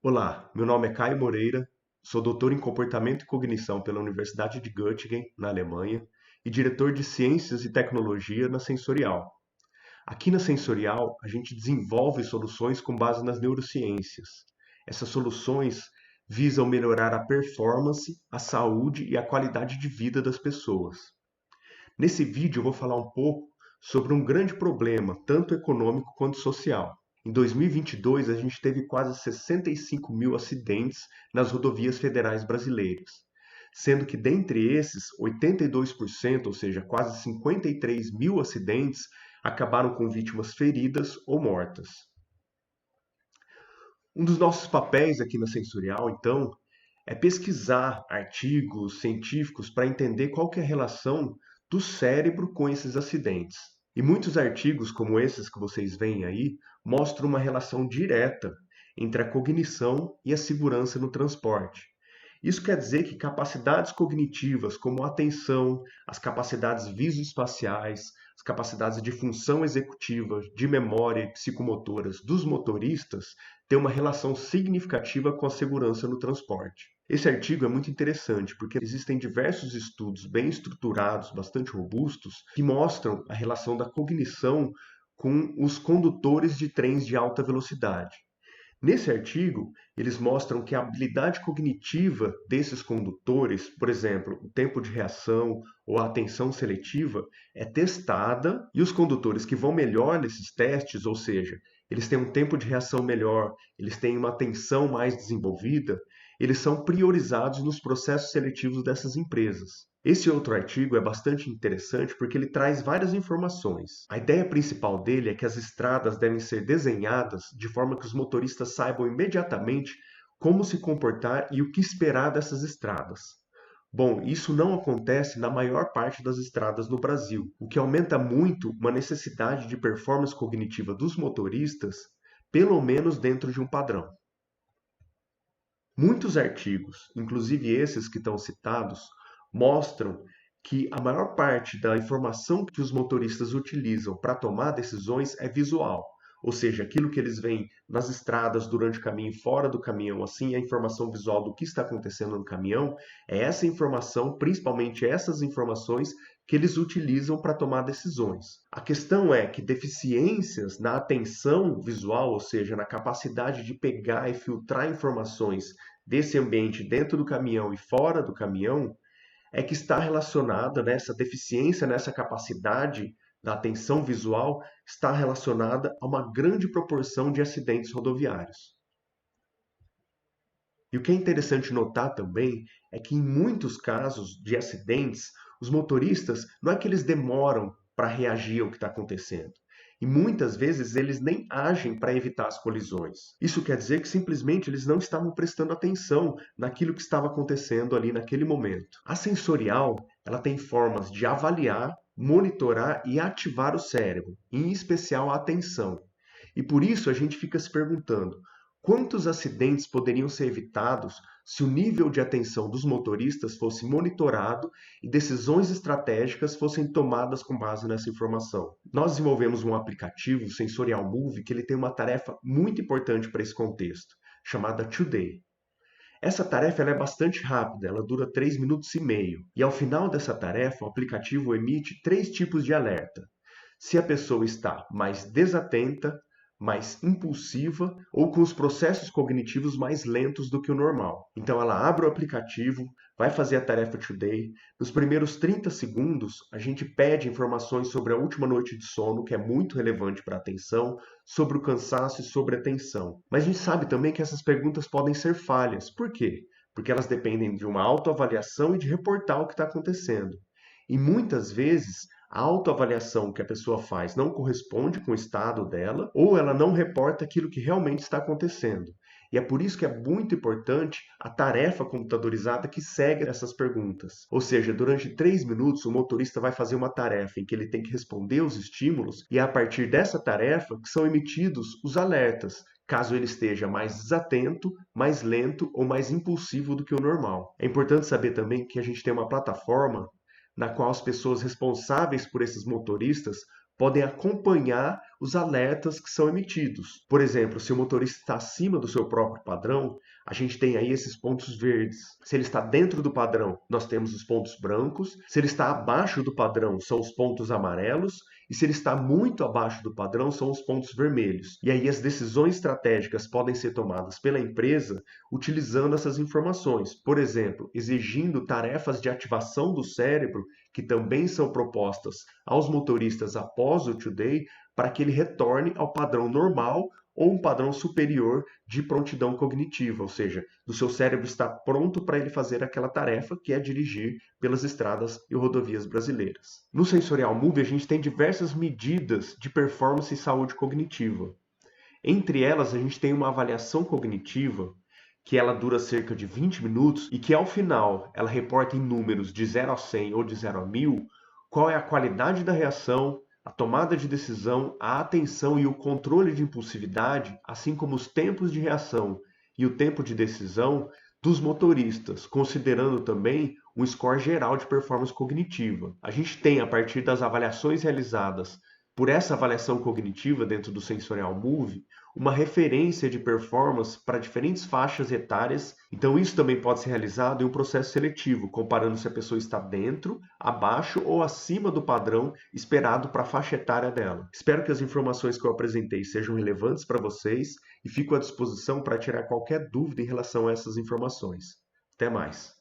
Olá, meu nome é Caio Moreira, sou doutor em Comportamento e Cognição pela Universidade de Göttingen, na Alemanha, e diretor de Ciências e Tecnologia na Sensorial. Aqui na Sensorial, a gente desenvolve soluções com base nas neurociências. Essas soluções visam melhorar a performance, a saúde e a qualidade de vida das pessoas. Nesse vídeo eu vou falar um pouco sobre um grande problema, tanto econômico quanto social. Em 2022, a gente teve quase 65 mil acidentes nas rodovias federais brasileiras, sendo que dentre esses, 82%, ou seja, quase 53 mil acidentes, acabaram com vítimas feridas ou mortas. Um dos nossos papéis aqui na Sensorial, então, é pesquisar artigos científicos para entender qual que é a relação do cérebro com esses acidentes. E muitos artigos, como esses que vocês veem aí, mostram uma relação direta entre a cognição e a segurança no transporte. Isso quer dizer que capacidades cognitivas, como a atenção, as capacidades visoespaciais, as capacidades de função executiva, de memória e psicomotoras dos motoristas, têm uma relação significativa com a segurança no transporte. Esse artigo é muito interessante porque existem diversos estudos bem estruturados, bastante robustos, que mostram a relação da cognição com os condutores de trens de alta velocidade. Nesse artigo, eles mostram que a habilidade cognitiva desses condutores, por exemplo, o tempo de reação ou a atenção seletiva, é testada e os condutores que vão melhor nesses testes, ou seja, eles têm um tempo de reação melhor, eles têm uma atenção mais desenvolvida, eles são priorizados nos processos seletivos dessas empresas. Esse outro artigo é bastante interessante porque ele traz várias informações. A ideia principal dele é que as estradas devem ser desenhadas de forma que os motoristas saibam imediatamente como se comportar e o que esperar dessas estradas. Bom, isso não acontece na maior parte das estradas no Brasil, o que aumenta muito uma necessidade de performance cognitiva dos motoristas, pelo menos dentro de um padrão. Muitos artigos, inclusive esses que estão citados, mostram que a maior parte da informação que os motoristas utilizam para tomar decisões é visual, ou seja, aquilo que eles veem nas estradas durante o caminho, fora do caminhão, assim, a informação visual do que está acontecendo no caminhão, é essa informação, principalmente essas informações, que eles utilizam para tomar decisões. A questão é que deficiências na atenção visual, ou seja, na capacidade de pegar e filtrar informações desse ambiente dentro do caminhão e fora do caminhão, é que está relacionada, né, essa deficiência nessa capacidade da atenção visual está relacionada a uma grande proporção de acidentes rodoviários. E o que é interessante notar também é que em muitos casos de acidentes, os motoristas não é que eles demoram para reagir ao que está acontecendo. E muitas vezes eles nem agem para evitar as colisões. Isso quer dizer que simplesmente eles não estavam prestando atenção naquilo que estava acontecendo ali naquele momento. A sensorial, ela tem formas de avaliar, monitorar e ativar o cérebro, em especial a atenção. E por isso a gente fica se perguntando: quantos acidentes poderiam ser evitados se o nível de atenção dos motoristas fosse monitorado e decisões estratégicas fossem tomadas com base nessa informação? Nós desenvolvemos um aplicativo, o Sensorial Move, que ele tem uma tarefa muito importante para esse contexto, chamada Today. Essa tarefa ela é bastante rápida, ela dura 3 minutos e meio. E ao final dessa tarefa, o aplicativo emite 3 tipos de alerta. Se a pessoa está mais desatenta, mais impulsiva ou com os processos cognitivos mais lentos do que o normal. Então ela abre o aplicativo, vai fazer a tarefa Today. Nos primeiros 30 segundos, a gente pede informações sobre a última noite de sono, que é muito relevante para a atenção, sobre o cansaço e sobre a tensão. Mas a gente sabe também que essas perguntas podem ser falhas. Por quê? Porque elas dependem de uma autoavaliação e de reportar o que está acontecendo. E muitas vezes a autoavaliação que a pessoa faz não corresponde com o estado dela, ou ela não reporta aquilo que realmente está acontecendo. E é por isso que é muito importante a tarefa computadorizada que segue essas perguntas. Ou seja, durante 3 minutos o motorista vai fazer uma tarefa em que ele tem que responder os estímulos, e é a partir dessa tarefa que são emitidos os alertas, caso ele esteja mais desatento, mais lento ou mais impulsivo do que o normal. É importante saber também que a gente tem uma plataforma na qual as pessoas responsáveis por esses motoristas podem acompanhar os alertas que são emitidos. Por exemplo, se o motorista está acima do seu próprio padrão, a gente tem aí esses pontos verdes. Se ele está dentro do padrão, nós temos os pontos brancos. Se ele está abaixo do padrão, são os pontos amarelos. E se ele está muito abaixo do padrão, são os pontos vermelhos. E aí as decisões estratégicas podem ser tomadas pela empresa utilizando essas informações. Por exemplo, exigindo tarefas de ativação do cérebro, que também são propostas aos motoristas após o Today, para que ele retorne ao padrão normal ou um padrão superior de prontidão cognitiva, ou seja, do seu cérebro estar pronto para ele fazer aquela tarefa que é dirigir pelas estradas e rodovias brasileiras. No Sensorial Move, a gente tem diversas medidas de performance e saúde cognitiva. Entre elas, a gente tem uma avaliação cognitiva que ela dura cerca de 20 minutos e que ao final ela reporta em números de 0 a 100 ou de 0 a 1000 qual é a qualidade da reação, a tomada de decisão, a atenção e o controle de impulsividade, assim como os tempos de reação e o tempo de decisão dos motoristas, considerando também um score geral de performance cognitiva. A gente tem, a partir das avaliações realizadas por essa avaliação cognitiva dentro do Sensorial Move, uma referência de performance para diferentes faixas etárias. Então, isso também pode ser realizado em um processo seletivo, comparando se a pessoa está dentro, abaixo ou acima do padrão esperado para a faixa etária dela. Espero que as informações que eu apresentei sejam relevantes para vocês e fico à disposição para tirar qualquer dúvida em relação a essas informações. Até mais!